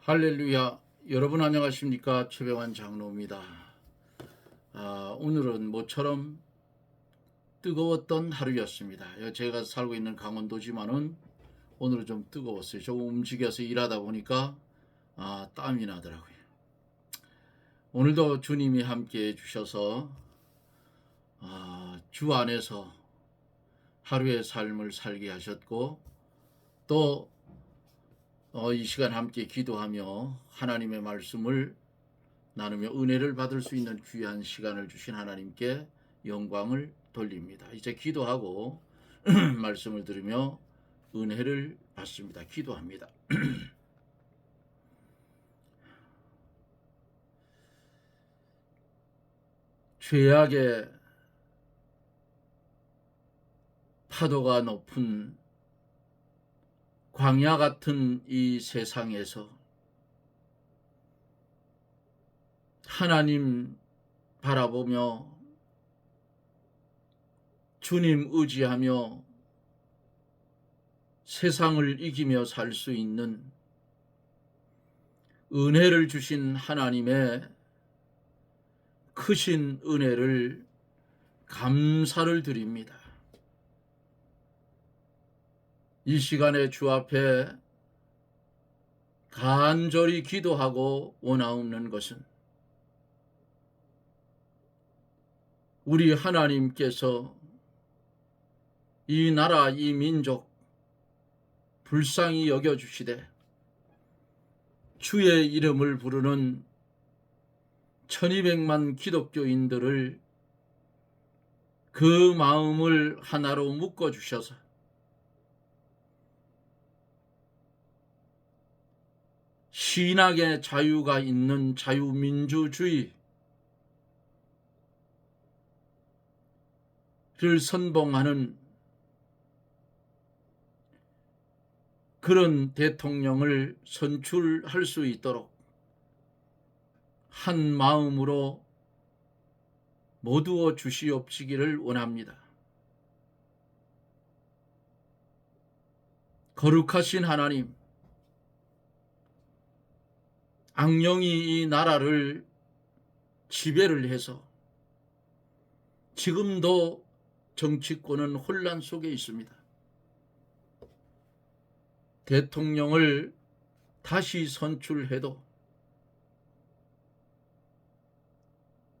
할렐루야. 여러분 안녕하십니까? 최병환 장로입니다. 오늘은 모처럼 뜨거웠던 하루였습니다. 제가 살고 있는 강원도지만은 오늘은 좀 뜨거웠어요. 조금 움직여서 일하다 보니까 땀이 나더라고요. 오늘도 주님이 함께 해주셔서 주 안에서 하루의 삶을 살게 하셨고, 또 이 시간 함께 기도하며 하나님의 말씀을 나누며 은혜를 받을 수 있는 귀한 시간을 주신 하나님께 영광을 돌립니다. 이제 기도하고 말씀을 들으며 은혜를 받습니다. 기도합니다. 죄악의 파도가 높은 광야 같은 이 세상에서 하나님 바라보며 주님 의지하며 세상을 이기며 살 수 있는 은혜를 주신 하나님의 크신 은혜를 감사를 드립니다. 이 시간에 주 앞에 간절히 기도하고 원하옵는 것은 우리 하나님께서 이 나라 이 민족 불쌍히 여겨주시되 주의 이름을 부르는 1200만 기독교인들을 그 마음을 하나로 묶어주셔서 신학의 자유가 있는 자유민주주의를 선봉하는 그런 대통령을 선출할 수 있도록 한 마음으로 모두어 주시옵시기를 원합니다. 거룩하신 하나님, 악령이 이 나라를 지배를 해서 지금도 정치권은 혼란 속에 있습니다. 대통령을 다시 선출해도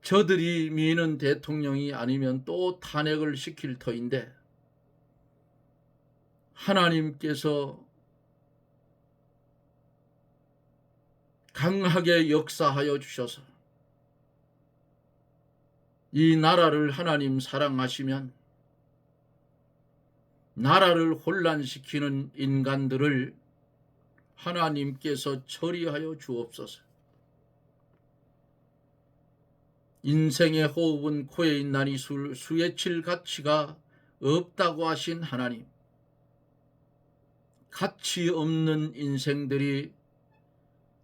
저들이 미는 대통령이 아니면 또 탄핵을 시킬 터인데 하나님께서 강하게 역사하여 주셔서 이 나라를 하나님 사랑하시면 나라를 혼란시키는 인간들을 하나님께서 처리하여 주옵소서. 인생의 호흡은 코에 있나니 수에 칠 가치가 없다고 하신 하나님, 가치 없는 인생들이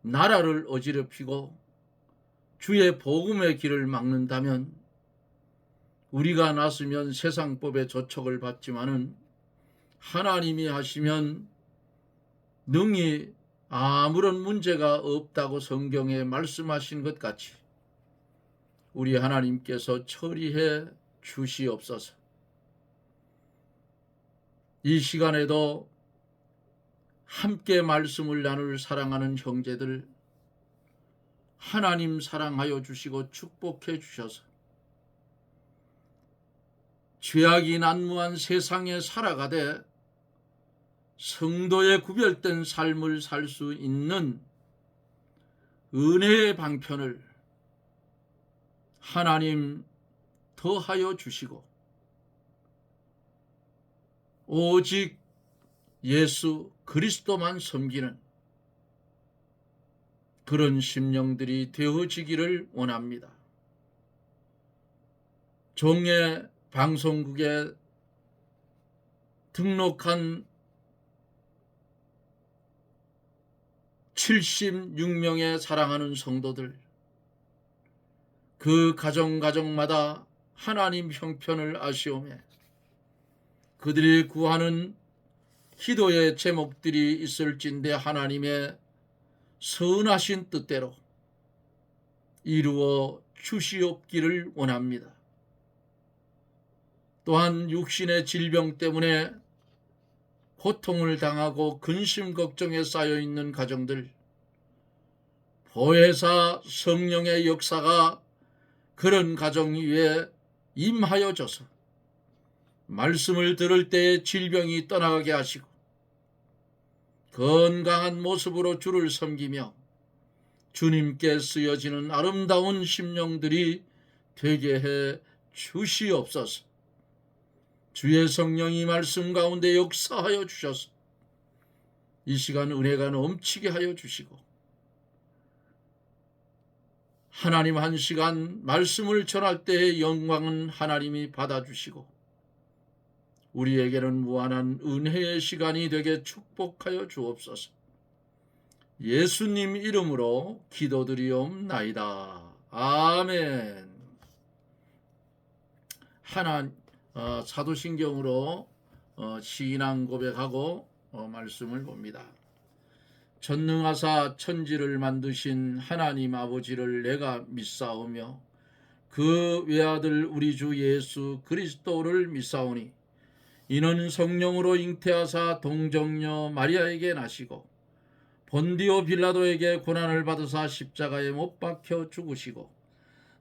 나라를 어지럽히고 주의 복음의 길을 막는다면 우리가 나서면 세상법의 조촉을 받지만은 하나님이 하시면 능히 아무런 문제가 없다고 성경에 말씀하신 것 같이 우리 하나님께서 처리해 주시옵소서. 이 시간에도 함께 말씀을 나눌 사랑하는 형제들 하나님 사랑하여 주시고 축복해 주셔서 죄악이 난무한 세상에 살아가되 성도의 구별된 삶을 살 수 있는 은혜의 방편을 하나님 더하여 주시고 오직 예수 그리스도만 섬기는 그런 심령들이 되어지기를 원합니다. 종의 방송국에 등록한 76명의 사랑하는 성도들, 그 가정마다 하나님 형편을 아시오매 그들이 구하는 기도의 제목들이 있을진데 하나님의 선하신 뜻대로 이루어 주시옵기를 원합니다. 또한 육신의 질병 때문에 고통을 당하고 근심 걱정에 쌓여 있는 가정들, 보혜사 성령의 역사가 그런 가정 위에 임하여 줘서 말씀을 들을 때에 질병이 떠나가게 하시고 건강한 모습으로 주를 섬기며 주님께 쓰여지는 아름다운 심령들이 되게 해 주시옵소서. 주의 성령이 말씀 가운데 역사하여 주셔서 이 시간 은혜가 넘치게 하여 주시고 하나님 한 시간 말씀을 전할 때의 영광은 하나님이 받아주시고 우리에게는 무한한 은혜의 시간이 되게 축복하여 주옵소서. 예수님 이름으로 기도드리옵나이다. 아멘. 사도신경으로 신앙 고백하고 말씀을 봅니다. 전능하사 천지를 만드신 하나님 아버지를 내가 믿사오며 그 외아들 우리 주 예수 그리스도를 믿사오니 이는 성령으로 잉태하사 동정녀 마리아에게 나시고 본디오 빌라도에게 고난을 받으사 십자가에 못 박혀 죽으시고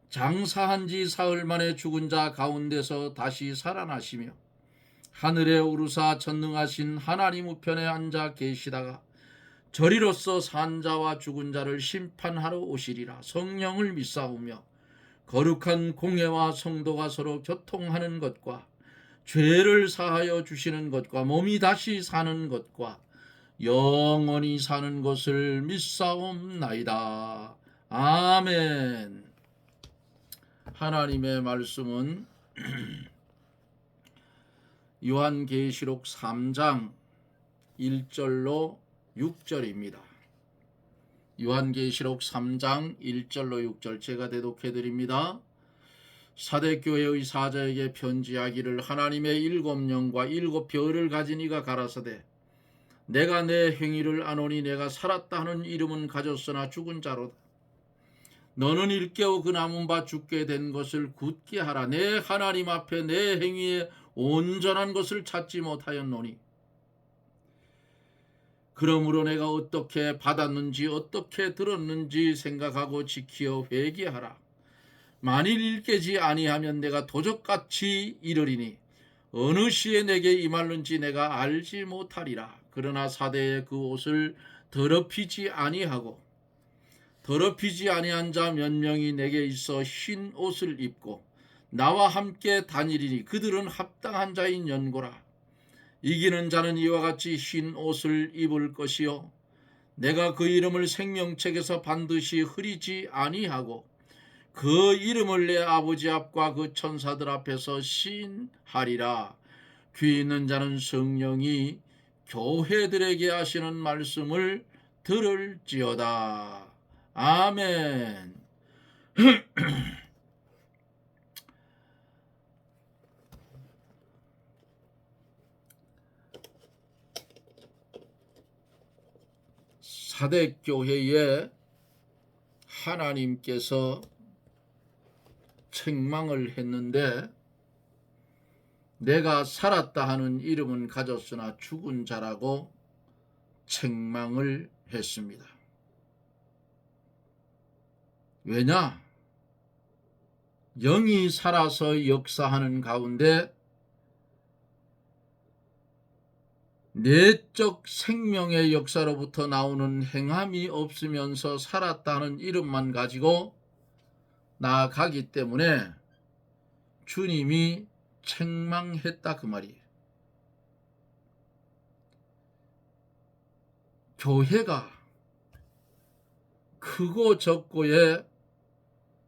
장사한 지 사흘 만에 죽은 자 가운데서 다시 살아나시며 하늘에 오르사 전능하신 하나님 우편에 앉아 계시다가 저리로서 산 자와 죽은 자를 심판하러 오시리라. 성령을 믿사오며 거룩한 공회와 성도가 서로 교통하는 것과 죄를 사하여 주시는 것과 몸이 다시 사는 것과 영원히 사는 것을 믿사옵나이다. 아멘. 하나님의 말씀은 요한계시록 3장 1절로 6절입니다. 요한계시록 3장 1절로 6절 제가 대독해 드립니다. 사대교회의 사자에게 편지하기를 하나님의 7영과 7별을 가진 이가 가라사대 내가 내 행위를 아노니 내가 살았다 하는 이름은 가졌으나 죽은 자로다. 너는 일깨워 그 남은 바 죽게 된 것을 굳게 하라. 내 하나님 앞에 내 행위에 온전한 것을 찾지 못하였노니 그러므로 내가 어떻게 받았는지 어떻게 들었는지 생각하고 지키어 회개하라. 만일 일깨지 아니하면 내가 도적같이 이르리니 어느 시에 내게 임할는지 내가 알지 못하리라. 그러나 사대에 그 옷을 더럽히지 아니하고 더럽히지 아니한 자 몇 명이 내게 있어 흰 옷을 입고 나와 함께 다니리니 그들은 합당한 자인 연고라. 이기는 자는 이와 같이 흰 옷을 입을 것이요 내가 그 이름을 생명책에서 반드시 흐리지 아니하고 그 이름을 내 아버지 앞과 그 천사들 앞에서 시인하리라. 귀 있는 자는 성령이 교회들에게 하시는 말씀을 들을지어다. 아멘. 사대교회에 하나님께서 책망을 했는데 내가 살았다 하는 이름은 가졌으나 죽은 자라고 책망을 했습니다. 왜냐? 영이 살아서 역사하는 가운데 내적 생명의 역사로부터 나오는 행함이 없으면서 살았다는 이름만 가지고 나아가기 때문에 주님이 책망했다 그 말이에요. 교회가 크고 적고의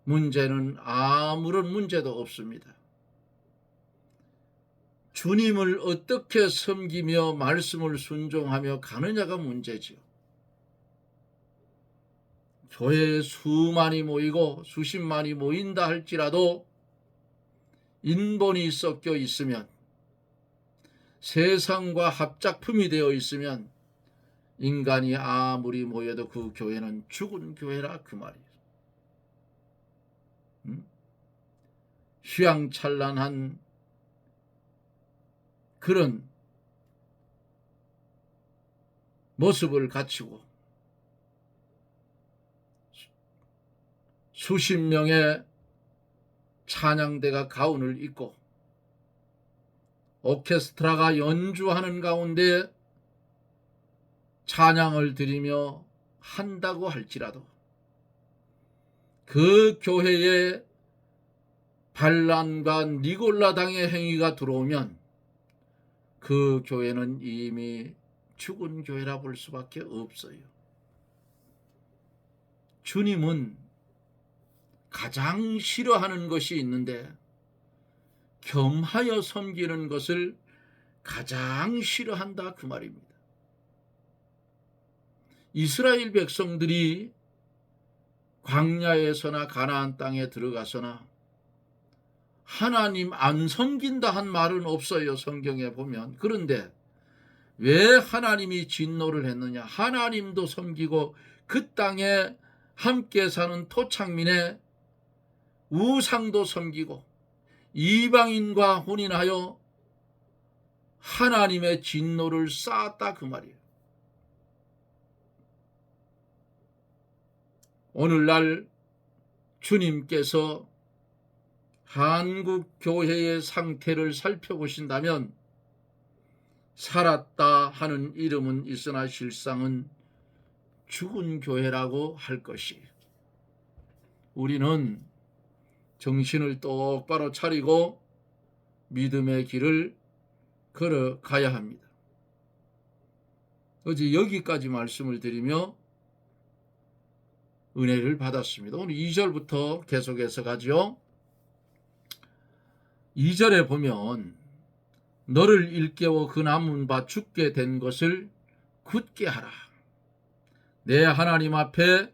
문제는 아무런 문제도 없습니다. 주님을 어떻게 섬기며 말씀을 순종하며 가느냐가 문제지요. 교회에 수만이 모이고 수십만이 모인다 할지라도 인본이 섞여 있으면 세상과 합작품이 되어 있으면 인간이 아무리 모여도 그 교회는 죽은 교회라 그 말이에요. 휘황찬란한 그런 모습을 갖추고 수십 명의 찬양대가 가운을 입고 오케스트라가 연주하는 가운데 찬양을 드리며 한다고 할지라도 그 교회에 반란과 니골라당의 행위가 들어오면 그 교회는 이미 죽은 교회라 볼 수밖에 없어요. 주님은 가장 싫어하는 것이 있는데 겸하여 섬기는 것을 가장 싫어한다 그 말입니다. 이스라엘 백성들이 광야에서나 가나안 땅에 들어가서나 하나님 안 섬긴다 한 말은 없어요. 성경에 보면. 그런데 왜 하나님이 진노를 했느냐? 하나님도 섬기고 그 땅에 함께 사는 토착민의 우상도 섬기고 이방인과 혼인하여 하나님의 진노를 쌓았다 그 말이에요. 오늘날 주님께서 한국 교회의 상태를 살펴보신다면 살았다 하는 이름은 있으나 실상은 죽은 교회라고 할 것이, 우리는 정신을 똑바로 차리고 믿음의 길을 걸어가야 합니다. 어제 여기까지 말씀을 드리며 은혜를 받았습니다. 오늘 2절부터 계속해서 가죠. 2절에 보면 너를 일깨워 그 남은 바 죽게 된 것을 굳게 하라. 내 하나님 앞에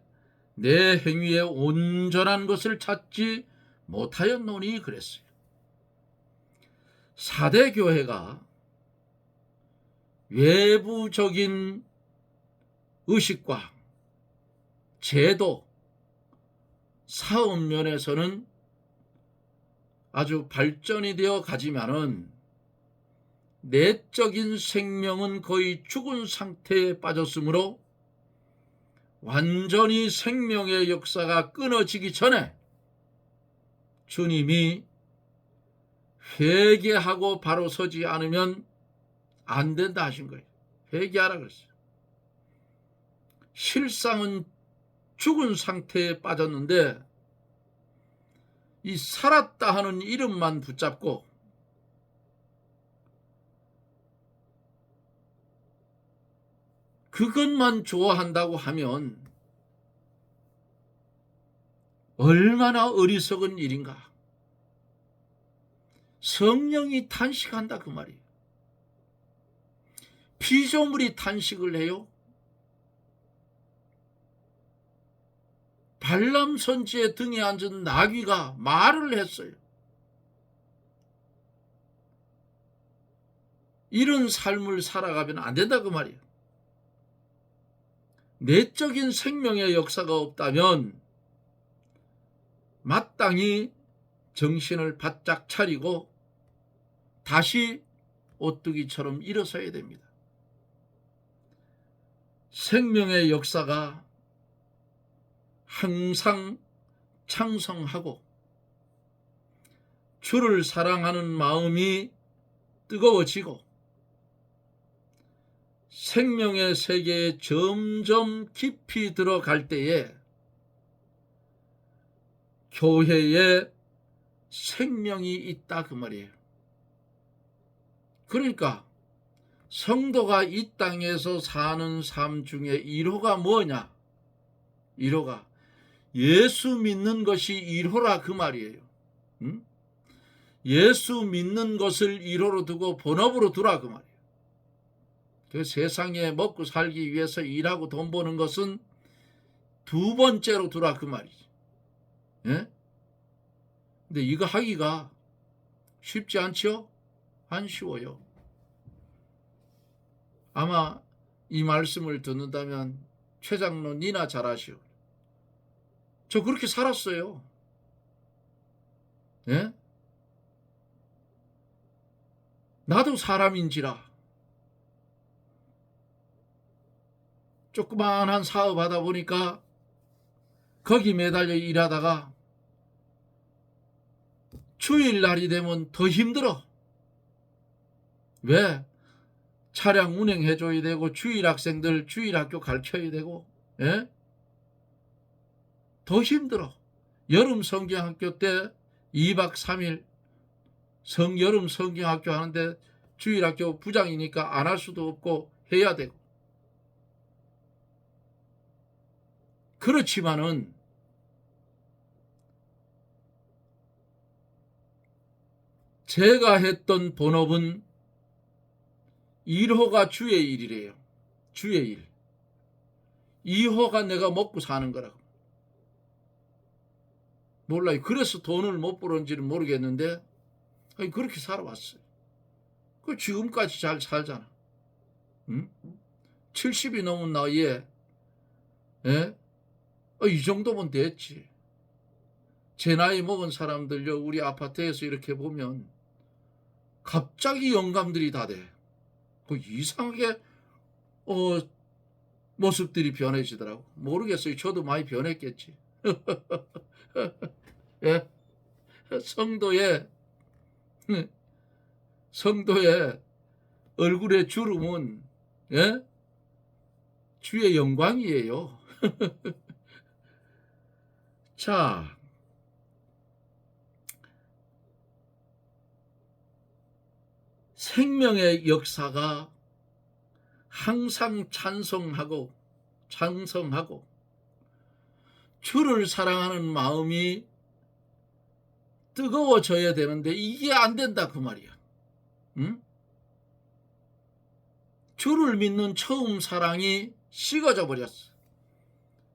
내 행위에 온전한 것을 찾지 못하였노니 그랬어요. 4대 교회가 외부적인 의식과 제도, 사업 면에서는 아주 발전이 되어 가지만은 내적인 생명은 거의 죽은 상태에 빠졌으므로 완전히 생명의 역사가 끊어지기 전에 주님이 회개하고 바로 서지 않으면 안 된다 하신 거예요. 회개하라 그랬어요. 실상은 죽은 상태에 빠졌는데 이 살았다 하는 이름만 붙잡고 그것만 좋아한다고 하면 얼마나 어리석은 일인가. 성령이 탄식한다 그 말이에요. 피조물이 탄식을 해요. 발람 선지의 등에 앉은 나귀가 말을 했어요. 이런 삶을 살아가면 안 된다 그 말이에요. 내적인 생명의 역사가 없다면 마땅히 정신을 바짝 차리고 다시 오뚜기처럼 일어서야 됩니다. 생명의 역사가 항상 창성하고 주를 사랑하는 마음이 뜨거워지고 생명의 세계에 점점 깊이 들어갈 때에 교회에 생명이 있다 그 말이에요. 그러니까 성도가 이 땅에서 사는 삶 중에 1호가 뭐냐? 1호가 예수 믿는 것이 1호라 그 말이에요. 응? 예수 믿는 것을 1호로 두고 본업으로 두라 그 말이에요. 그 세상에 먹고 살기 위해서 일하고 돈 버는 것은 2번째로 두라 그 말이지. 예? 근데 이거 하기가 쉽지 않죠? 안 쉬워요. 아마 이 말씀을 듣는다면 최 장로 니나 잘하시오. 저 그렇게 살았어요. 예? 나도 사람인지라 조그만한 사업 하다 보니까 거기 매달려 일하다가 주일날이 되면 더 힘들어. 왜? 차량 운행해줘야 되고 주일 학생들 주일학교 가르쳐야 되고, 예? 더 힘들어. 여름 성경학교 때 2박 3일 여름 성경학교 하는데 주일학교 부장이니까 안 할 수도 없고 해야 되고. 그렇지만은 제가 했던 본업은 1호가 주의 일이래요. 주의 일. 2호가 내가 먹고 사는 거라고. 몰라요. 그래서 돈을 못 벌었는지는 모르겠는데 그렇게 살아왔어요. 그 지금까지 잘 살잖아. 응? 70이 넘은 나이에, 예? 이 정도면 됐지. 제 나이 먹은 사람들요, 우리 아파트에서 이렇게 보면 갑자기 영감들이 다 돼. 이상하게 모습들이 변해지더라고. 모르겠어요. 저도 많이 변했겠지. 예? 성도의 얼굴의 주름은, 예? 주의 영광이에요. 자, 생명의 역사가 항상 찬송하고 주를 사랑하는 마음이 뜨거워져야 되는데 이게 안 된다 그 말이야. 응? 주를 믿는 처음 사랑이 식어져 버렸어.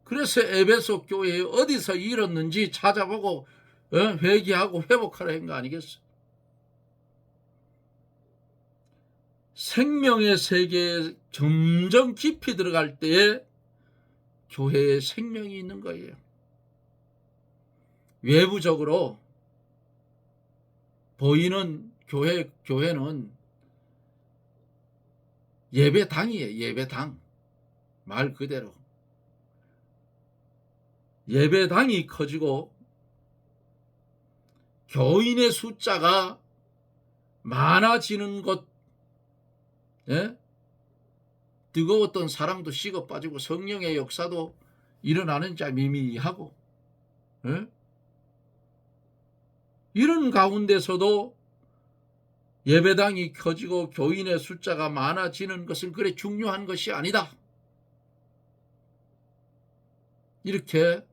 그래서 에베소 교회에 어디서 잃었는지 찾아보고 회개하고 회복하라 한 거 아니겠어? 생명의 세계에 점점 깊이 들어갈 때에 교회에 생명이 있는 거예요. 외부적으로 보이는 교회는 예배당이에요. 예배당. 말 그대로. 예배당이 커지고 교인의 숫자가 많아지는 것, 예? 뜨거웠던 사랑도 식어 빠지고 성령의 역사도 일어나는 자 미미하고, 예? 이런 가운데서도 예배당이 커지고 교인의 숫자가 많아지는 것은 그래 중요한 것이 아니다. 이렇게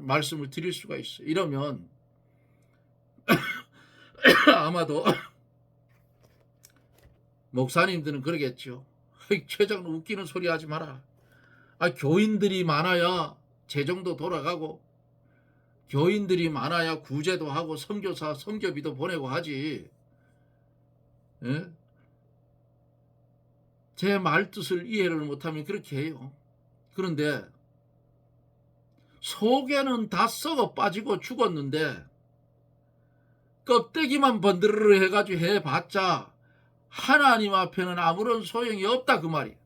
말씀을 드릴 수가 있어요. 이러면 아마도 목사님들은 그러겠죠. 최 장로 웃기는 소리 하지 마라. 교인들이 많아야 재정도 돌아가고 교인들이 많아야 구제도 하고 선교사 선교비도 보내고 하지. 예? 제 말뜻을 이해를 못하면 그렇게 해요. 그런데 속에는 다 썩어 빠지고 죽었는데 껍데기만 번드르르 해가지고 해봤자 하나님 앞에는 아무런 소용이 없다 그 말이에요.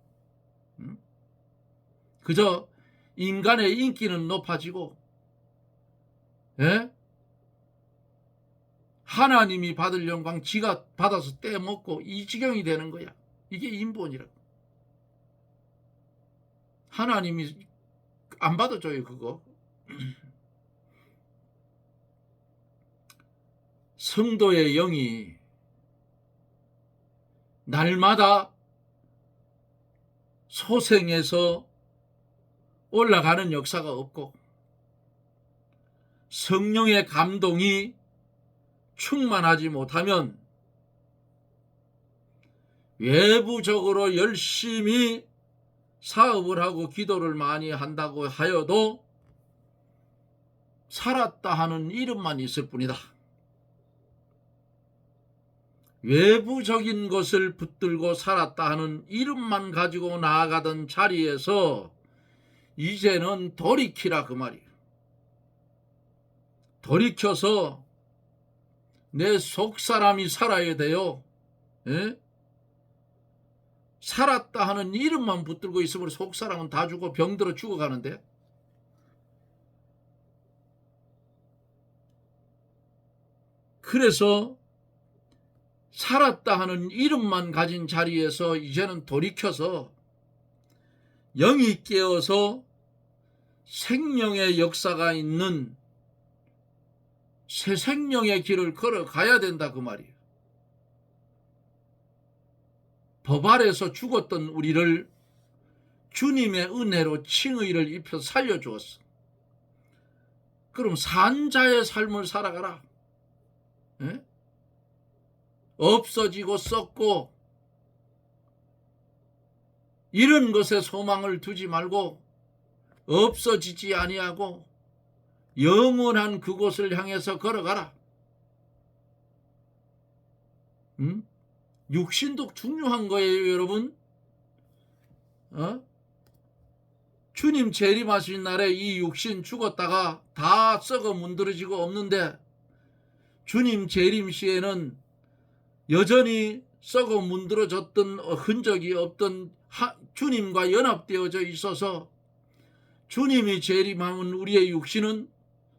그저 인간의 인기는 높아지고, 예? 하나님이 받을 영광 지가 받아서 떼먹고 이 지경이 되는 거야. 이게 인본이라고. 하나님이 안 받아줘요 그거. 성도의 영이 날마다 소생해서 올라가는 역사가 없고 성령의 감동이 충만하지 못하면 외부적으로 열심히 사업을 하고 기도를 많이 한다고 하여도 살았다 하는 이름만 있을 뿐이다. 외부적인 것을 붙들고 살았다 하는 이름만 가지고 나아가던 자리에서 이제는 돌이키라 그 말이에요. 돌이켜서 내 속사람이 살아야 돼요. 예? 살았다 하는 이름만 붙들고 있으면 속사람은 다 죽어 병들어 죽어가는데, 그래서 살았다 하는 이름만 가진 자리에서 이제는 돌이켜서 영이 깨어서 생명의 역사가 있는 새 생명의 길을 걸어가야 된다 그 말이에요. 법 아래서 죽었던 우리를 주님의 은혜로 칭의를 입혀 살려주었어. 그럼 산자의 삶을 살아가라. 에? 없어지고 썩고 이런 것에 소망을 두지 말고 없어지지 아니하고 영원한 그곳을 향해서 걸어가라. 육신도 중요한 거예요, 여러분. 주님 재림하신 날에 이 육신 죽었다가 다 썩어 문드러지고 없는데, 주님 재림 시에는 여전히 썩어 문드러졌던 흔적이 없던 주님과 연합되어져 있어서 주님이 재림하면 우리의 육신은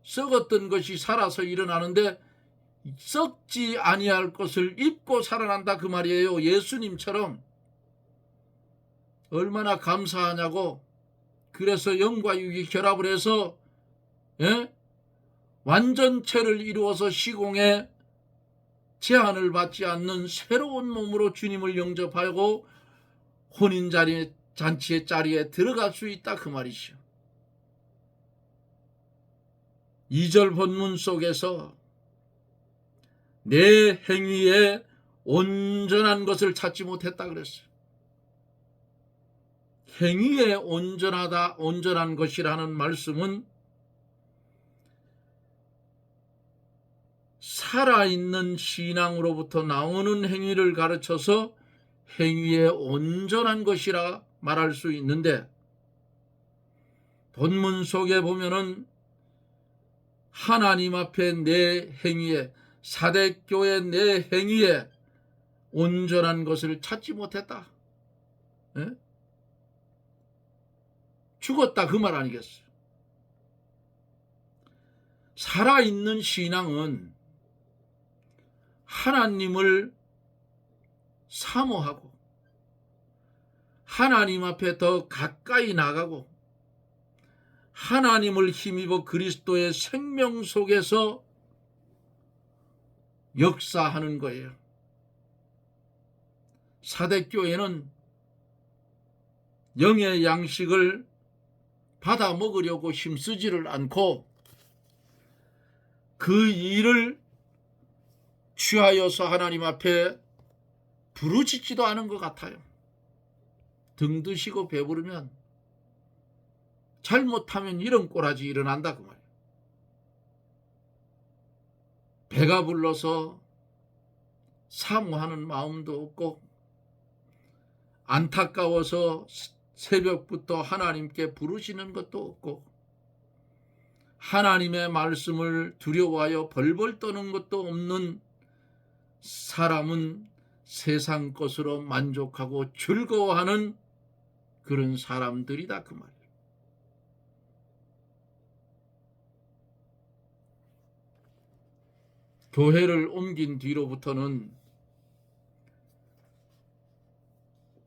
썩었던 것이 살아서 일어나는데 썩지 아니할 것을 입고 살아난다 그 말이에요. 예수님처럼. 얼마나 감사하냐고. 그래서 영과 육이 결합을 해서 완전체를 이루어서 시공에 제한을 받지 않는 새로운 몸으로 주님을 영접하고 혼인잔치의 자리에 들어갈 수 있다 그 말이죠. 2절 본문 속에서 내 행위에 온전한 것을 찾지 못했다 그랬어요. 행위에 온전한 것이라는 말씀은 살아있는 신앙으로부터 나오는 행위를 가르쳐서 행위에 온전한 것이라 말할 수 있는데, 본문 속에 보면은 하나님 앞에 내 행위에, 사대교회 내 행위에 온전한 것을 찾지 못했다. 죽었다 그 말 아니겠어요? 살아있는 신앙은 하나님을 사모하고 하나님 앞에 더 가까이 나가고 하나님을 힘입어 그리스도의 생명 속에서 역사하는 거예요. 사대교회는 영의 양식을 받아 먹으려고 힘쓰지를 않고 그 일을 취하여서 하나님 앞에 부르짖지도 않은 것 같아요. 등 드시고 배부르면 잘못하면 이런 꼬라지 일어난다 그 말이에요. 배가 불러서 사모하는 마음도 없고 안타까워서 새벽부터 하나님께 부르시는 것도 없고 하나님의 말씀을 두려워하여 벌벌 떠는 것도 없는 사람은 세상 것으로 만족하고 즐거워하는 그런 사람들이다 그 말이에요. 교회를 옮긴 뒤로부터는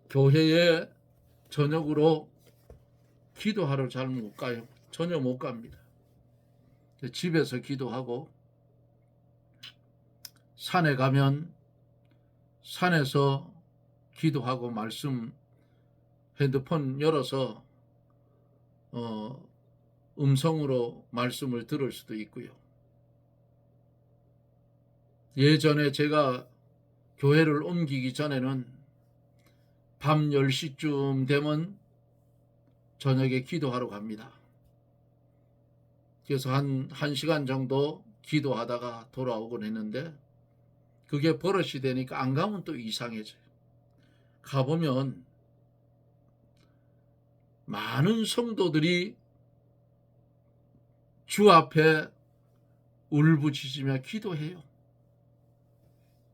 교회에 저녁으로 기도하러 잘 못 가요. 전혀 못 갑니다. 집에서 기도하고 산에 가면 산에서 기도하고 말씀 핸드폰 열어서 음성으로 말씀을 들을 수도 있고요. 예전에 제가 교회를 옮기기 전에는 밤 10시쯤 되면 저녁에 기도하러 갑니다. 그래서 한 1시간 정도 기도하다가 돌아오곤 했는데 그게 버릇이 되니까 안 가면 또 이상해져요. 가보면 많은 성도들이 주 앞에 울부짖으며 기도해요.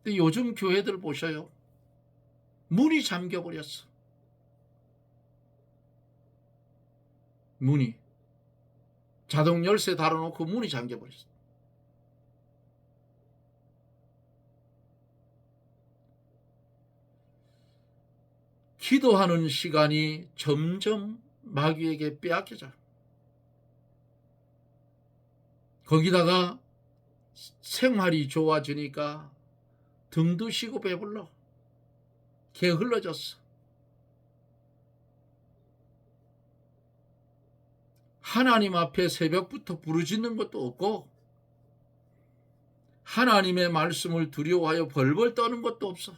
근데 요즘 교회들 보셔요. 문이 잠겨버렸어. 문이. 자동 열쇠 달아놓고 문이 잠겨버렸어. 기도하는 시간이 점점 마귀에게 빼앗겨져. 거기다가 생활이 좋아지니까 등도 쉬고 배불러. 개 흘러졌어. 하나님 앞에 새벽부터 부르짖는 것도 없고 하나님의 말씀을 두려워하여 벌벌 떠는 것도 없어.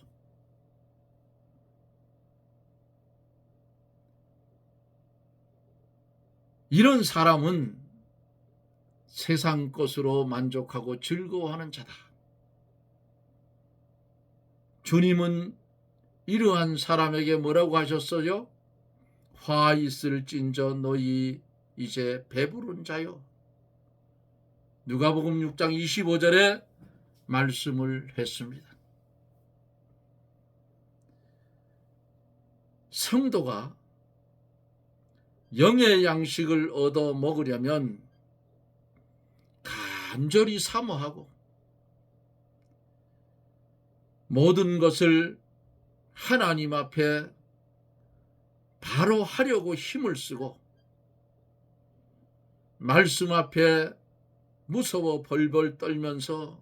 이런 사람은 세상 것으로 만족하고 즐거워하는 자다. 주님은 이러한 사람에게 뭐라고 하셨어요? 화 있을진저 너희 이제 배부른 자요. 누가복음 6장 25절에 말씀을 했습니다. 성도가 영의 양식을 얻어 먹으려면 간절히 사모하고 모든 것을 하나님 앞에 바로 하려고 힘을 쓰고 말씀 앞에 무서워 벌벌 떨면서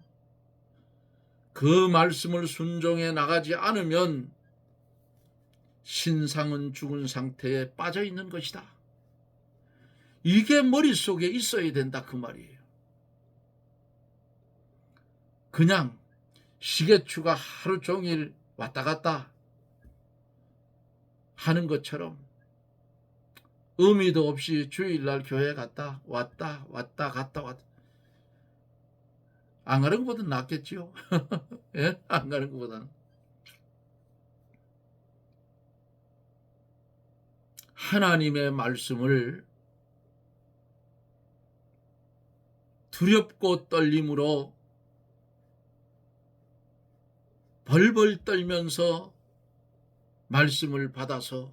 그 말씀을 순종해 나가지 않으면 신상은 죽은 상태에 빠져 있는 것이다. 이게 머릿속에 있어야 된다 그 말이에요. 그냥 시계추가 하루 종일 왔다 갔다 하는 것처럼 의미도 없이 주일날 교회 갔다 왔다 갔다 왔다 안 가는 것보다는 낫겠지요. 예? 안 가는 것보다는. 하나님의 말씀을 두렵고 떨림으로 벌벌 떨면서 말씀을 받아서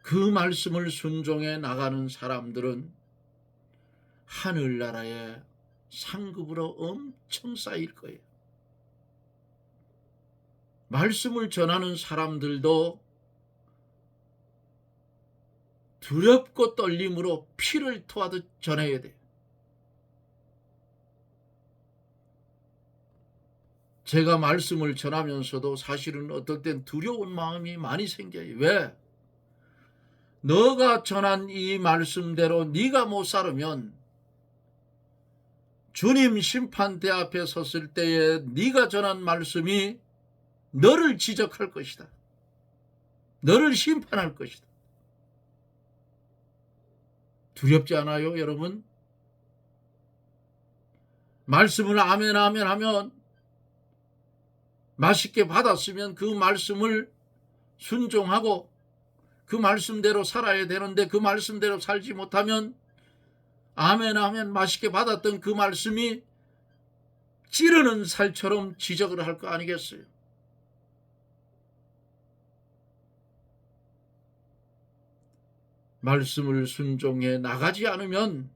그 말씀을 순종해 나가는 사람들은 하늘나라의 상급으로 엄청 쌓일 거예요. 말씀을 전하는 사람들도 두렵고 떨림으로 피를 토하듯 전해야 돼요. 제가 말씀을 전하면서도 사실은 어떨 땐 두려운 마음이 많이 생겨요. 왜? 너가 전한 이 말씀대로 네가 못 살으면 주님 심판대 앞에 섰을 때에 네가 전한 말씀이 너를 지적할 것이다. 너를 심판할 것이다. 두렵지 않아요, 여러분? 말씀을 아멘 아멘 하면 맛있게 받았으면 그 말씀을 순종하고 그 말씀대로 살아야 되는데 그 말씀대로 살지 못하면 아멘 아멘 맛있게 받았던 그 말씀이 찌르는 살처럼 지적을 할 거 아니겠어요? 말씀을 순종해 나가지 않으면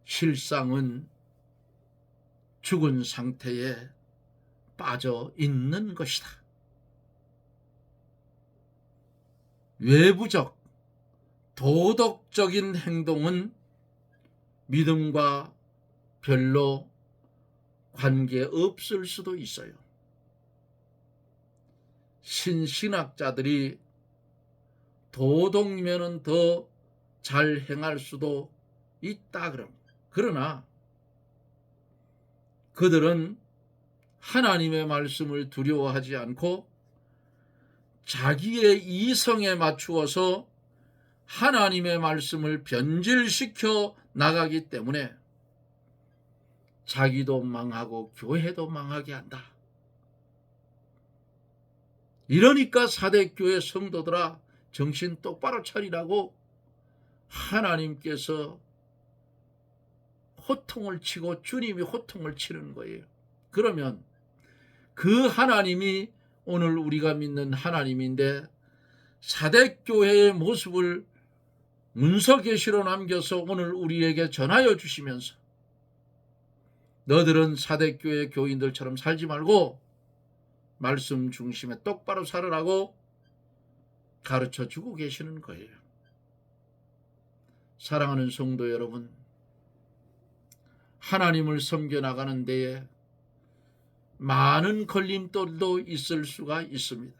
실상은 죽은 상태에 빠져 있는 것이다. 외부적, 도덕적인 행동은 믿음과 별로 관계없을 수도 있어요. 신신학자들이 도덕면은 더 잘 행할 수도 있다 그러나 그들은 하나님의 말씀을 두려워하지 않고 자기의 이성에 맞추어서 하나님의 말씀을 변질시켜 나가기 때문에 자기도 망하고 교회도 망하게 한다. 이러니까 사대교회 성도들아 정신 똑바로 차리라고 하나님께서 호통을 치고 주님이 호통을 치는 거예요. 그러면 그 하나님이 오늘 우리가 믿는 하나님인데 사대교회의 모습을 문서계시로 남겨서 오늘 우리에게 전하여 주시면서 너들은 사대교회 교인들처럼 살지 말고 말씀 중심에 똑바로 살으라고 가르쳐 주고 계시는 거예요. 사랑하는 성도 여러분, 하나님을 섬겨나가는 데에 많은 걸림돌도 있을 수가 있습니다.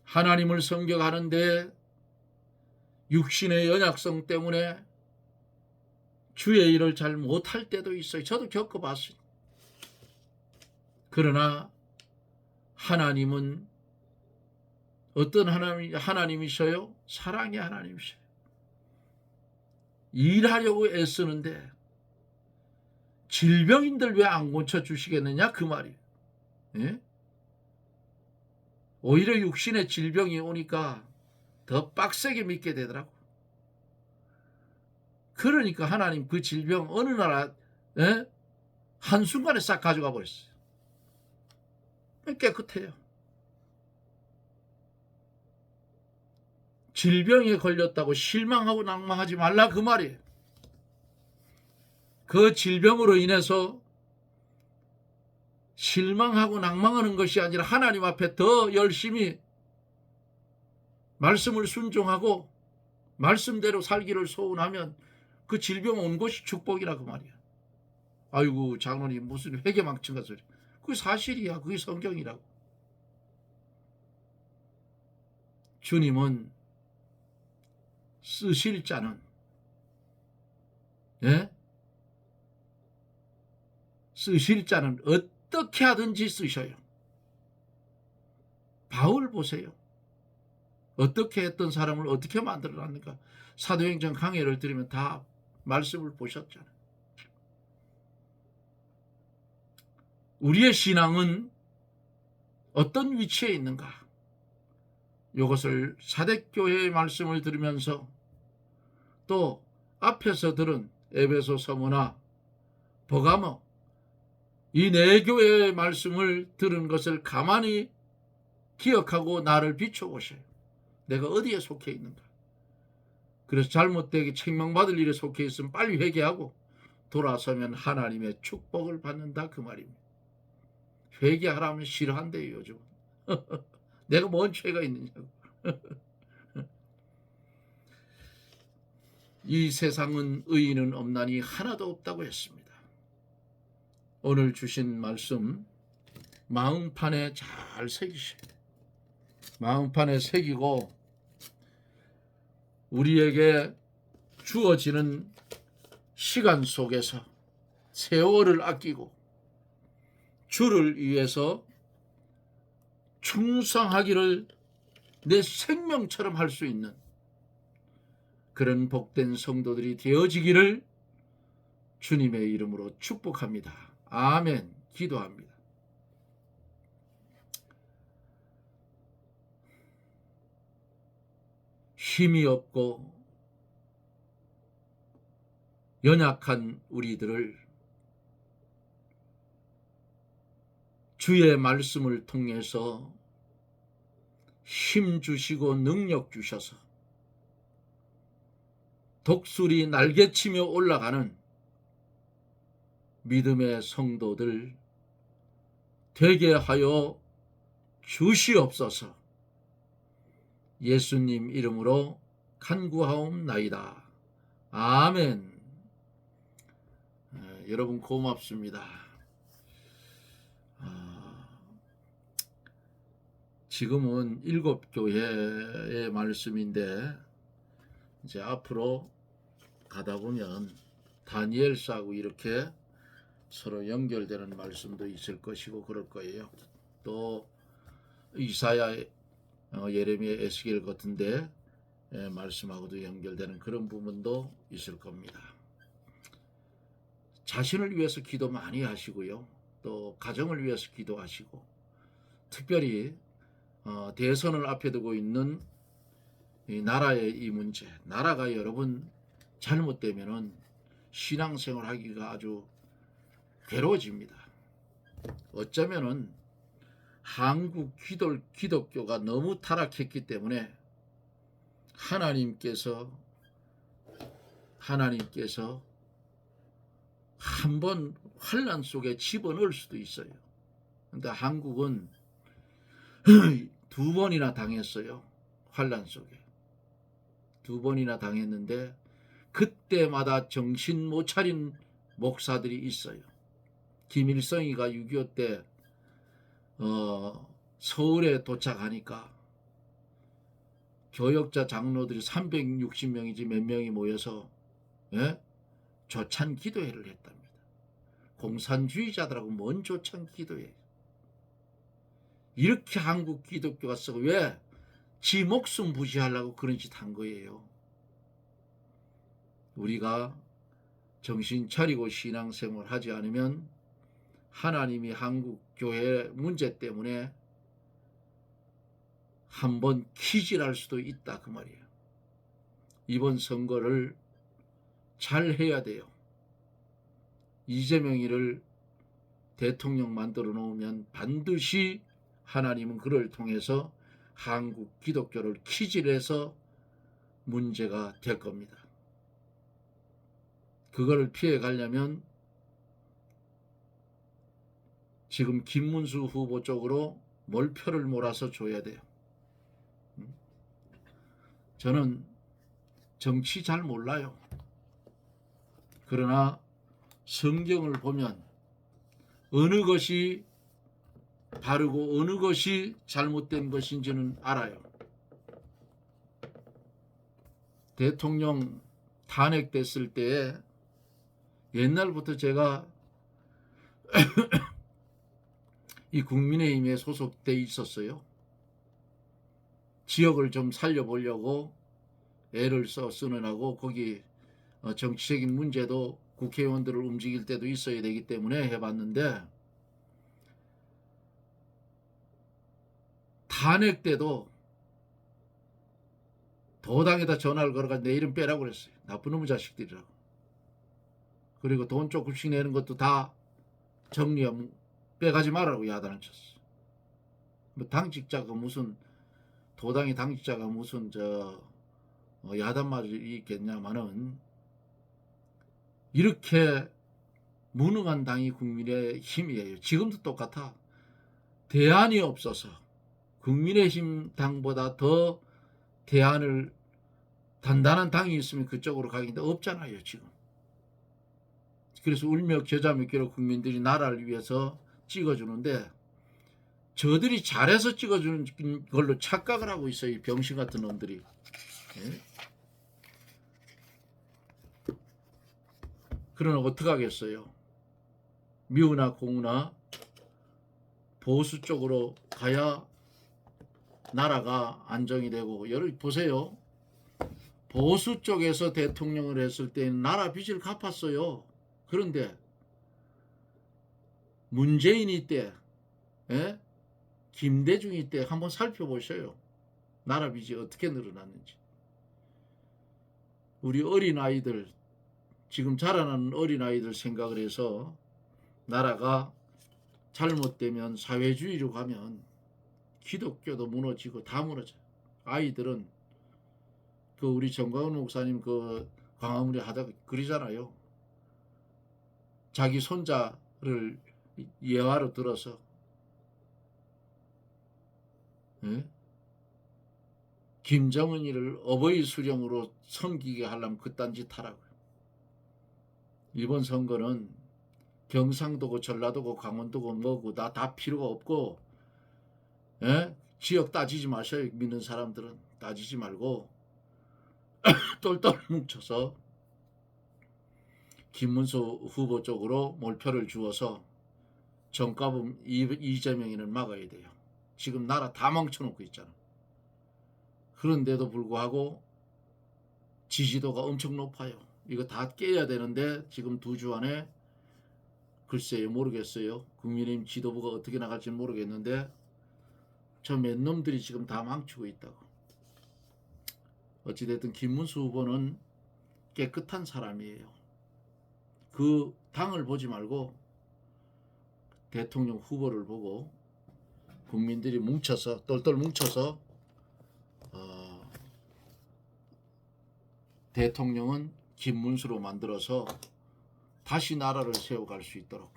하나님을 섬겨가는 데에 육신의 연약성 때문에 주의 일을 잘 못할 때도 있어요. 저도 겪어봤어요. 그러나 하나님은 어떤 하나님이셔요? 사랑의 하나님이셔요. 일하려고 애쓰는데 질병인들 왜 안 고쳐주시겠느냐 그 말이에요. 예? 오히려 육신의 질병이 오니까 더 빡세게 믿게 되더라고. 그러니까 하나님 그 질병 어느 나라 한순간에 싹 가져가 버렸어요. 깨끗해요. 질병에 걸렸다고 실망하고 낭망하지 말라 그 말이에요. 그 질병으로 인해서 실망하고 낭망하는 것이 아니라 하나님 앞에 더 열심히 말씀을 순종하고 말씀대로 살기를 소원하면 그 질병 온 것이 축복이라 그 말이야. 아이고 장로님 무슨 회개망청가 소리. 그게 사실이야. 그게 성경이라고. 주님은 쓰실 자는 쓰실 자는 어떻게 하든지 쓰셔요. 바울 보세요. 어떻게 했던 사람을 어떻게 만들어놨는가. 사도행전 강해를 들으면 다 말씀을 보셨잖아요. 우리의 신앙은 어떤 위치에 있는가. 이것을 사대교회의 말씀을 들으면서 또 앞에서 들은 에베소 서머나 버가모 이 네 교회의 말씀을 들은 것을 가만히 기억하고 나를 비춰보세요. 내가 어디에 속해 있는가. 그래서 잘못되게 책망받을 일에 속해 있으면 빨리 회개하고 돌아서면 하나님의 축복을 받는다 그 말입니다. 회개하라면 싫어한대요 요즘. 내가 뭔 죄가 있느냐고. 이 세상은 의인은 없나니 하나도 없다고 했습니다. 오늘 주신 말씀 마음판에 잘 새기세요. 마음판에 새기고 우리에게 주어지는 시간 속에서 세월을 아끼고 주를 위해서 충성하기를 내 생명처럼 할 수 있는 그런 복된 성도들이 되어지기를 주님의 이름으로 축복합니다. 아멘. 기도합니다. 힘이 없고 연약한 우리들을 주의 말씀을 통해서 힘 주시고 능력 주셔서 독수리 날개치며 올라가는 믿음의 성도들 되게 하여 주시옵소서. 예수님 이름으로 간구하옵나이다. 아멘. 여러분 고맙습니다. 지금은 7교회의 말씀인데 이제 앞으로 가다 보면 다니엘서하고 이렇게 서로 연결되는 말씀도 있을 것이고 그럴 거예요. 또 이사야, 예레미야, 에스겔 같은데 말씀하고도 연결되는 그런 부분도 있을 겁니다. 자신을 위해서 기도 많이 하시고요. 또 가정을 위해서 기도하시고 특별히 대선을 앞에 두고 있는 이 나라의 이 문제, 나라가 여러분 잘못되면은 신앙생활 하기가 아주 괴로워집니다. 어쩌면은 한국 기독교가 너무 타락했기 때문에 하나님께서 한번 환난 속에 집어넣을 수도 있어요. 근데 한국은 두 번이나 당했어요. 환난 속에. 두 번이나 당했는데 그때마다 정신 못 차린 목사들이 있어요. 김일성이가 6.25 때 서울에 도착하니까 교역자 장로들이 360명이지 몇 명이 모여서 조찬 기도회를 했답니다. 공산주의자들하고 뭔 조찬 기도회. 이렇게 한국 기독교가 썩어 왜 지 목숨 부지하려고 그런 짓 한 거예요. 우리가 정신 차리고 신앙생활 하지 않으면 하나님이 한국 교회 문제 때문에 한번 키질할 수도 있다 그 말이에요. 이번 선거를 잘 해야 돼요. 이재명이를 대통령 만들어 놓으면 반드시 하나님은 그를 통해서 한국 기독교를 키질해서 문제가 될 겁니다. 그걸 피해 가려면 지금 김문수 후보 쪽으로 몰표를 몰아서 줘야 돼요. 저는 정치 잘 몰라요. 그러나 성경을 보면 어느 것이 바르고 어느 것이 잘못된 것인지는 알아요. 대통령 탄핵됐을 때에 옛날부터 제가 이 국민의힘에 소속돼 있었어요. 지역을 좀 살려보려고 애를 쓰느라고 거기 정치적인 문제도 국회의원들을 움직일 때도 있어야 되기 때문에 해봤는데 탄핵 때도 도당에다 전화를 걸어가지고 내 이름 빼라고 그랬어요. 나쁜 놈의 자식들이라고. 그리고 돈 조금씩 내는 것도 다 정리하면 빼가지 말라고 야단을 쳤어. 뭐 당직자가 무슨 도당의 당직자가 무슨 야단 맞을 있겠냐마는 이렇게 무능한 당이 국민의힘이에요. 지금도 똑같아. 대안이 없어서 국민의힘 당보다 더 대안을 단단한 당이 있으면 그쪽으로 가긴데 없잖아요 지금. 그래서 울며 겨자 먹기로 국민들이 나라를 위해서 찍어주는데 저들이 잘해서 찍어주는 걸로 착각을 하고 있어요. 이 병신 같은 놈들이. 그러나 어떡하겠어요. 미우나 공우나 보수 쪽으로 가야 나라가 안정이 되고 여러분 보세요. 보수 쪽에서 대통령을 했을 때는 나라 빚을 갚았어요. 그런데 문재인이 때 김대중이 때 한번 살펴보셔요. 나라 빚이 어떻게 늘어났는지. 우리 어린아이들 지금 자라나는 어린아이들 생각을 해서 나라가 잘못되면 사회주의로 가면 기독교도 무너지고 다 무너져요. 아이들은 그 우리 정광훈 목사님 그 광화문에 하다가 그러잖아요. 자기 손자를 예화로 들어서 김정은이를 어버이 수령으로 섬기게 하려면 그딴 짓 하라고요. 이번 선거는 경상도고 전라도고 강원도고 뭐고 다 필요가 없고 지역 따지지 마셔요. 믿는 사람들은 따지지 말고 똘똘 뭉쳐서 김문수 후보 쪽으로 몰표를 주어서 정가범 이재명이는 막아야 돼요. 지금 나라 다 망쳐놓고 있잖아. 그런데도 불구하고 지지도가 엄청 높아요. 이거 다 깨야 되는데 지금 2주 안에 글쎄요, 모르겠어요. 국민의힘 지도부가 어떻게 나갈지 모르겠는데 저 몇 놈들이 지금 다 망치고 있다고. 어찌됐든 김문수 후보는 깨끗한 사람이에요. 그 당을 보지 말고 대통령 후보를 보고 국민들이 뭉쳐서 똘똘 뭉쳐서 대통령은 김문수로 만들어서 다시 나라를 세워갈 수 있도록.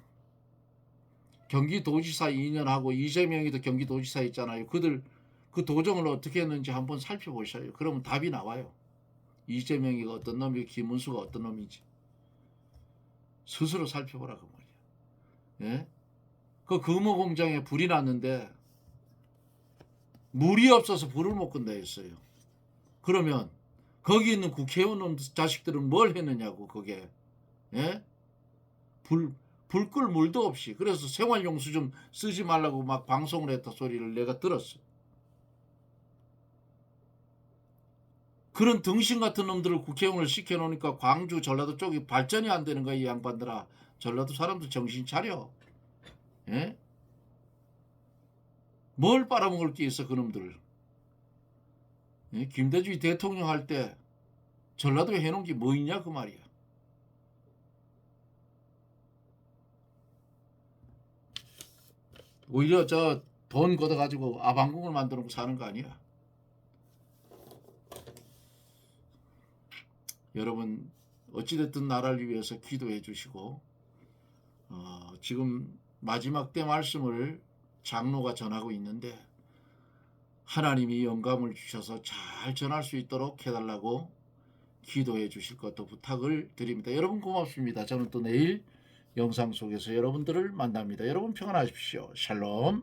경기도지사 2년 하고 이재명이도 경기도지사 있잖아요. 그들 그 도정을 어떻게 했는지 한번 살펴보셔요. 그러면 답이 나와요. 이재명이 어떤 놈이고 김문수가 어떤 놈인지 스스로 살펴보라고 말이야. 예? 그 금호 공장에 불이 났는데 물이 없어서 불을 못 끈다 했어요. 그러면 거기 있는 국회의원 놈 자식들은 뭘 했느냐고 그게. 예? 불 끌 물도 없이. 그래서 생활용수 좀 쓰지 말라고 막 방송을 했다 소리를 내가 들었어. 그런 등신 같은 놈들을 국회의원을 시켜놓으니까 광주 전라도 쪽이 발전이 안 되는 거야. 이 양반들아. 전라도 사람들 정신 차려. 예? 뭘 빨아먹을 게 있어 그놈들. 예? 김대중이 대통령 할 때 전라도에 해놓은 게 뭐 있냐 그 말이야. 오히려 저 돈 걷어가지고 아방궁을 만들어 사는 거 아니야. 여러분 어찌됐든 나라를 위해서 기도해 주시고 지금 마지막 때 말씀을 장로가 전하고 있는데 하나님이 영감을 주셔서 잘 전할 수 있도록 해달라고 기도해 주실 것도 부탁을 드립니다. 여러분 고맙습니다. 저는 또 내일 영상 속에서 여러분들을 만납니다. 여러분 평안하십시오. 샬롬.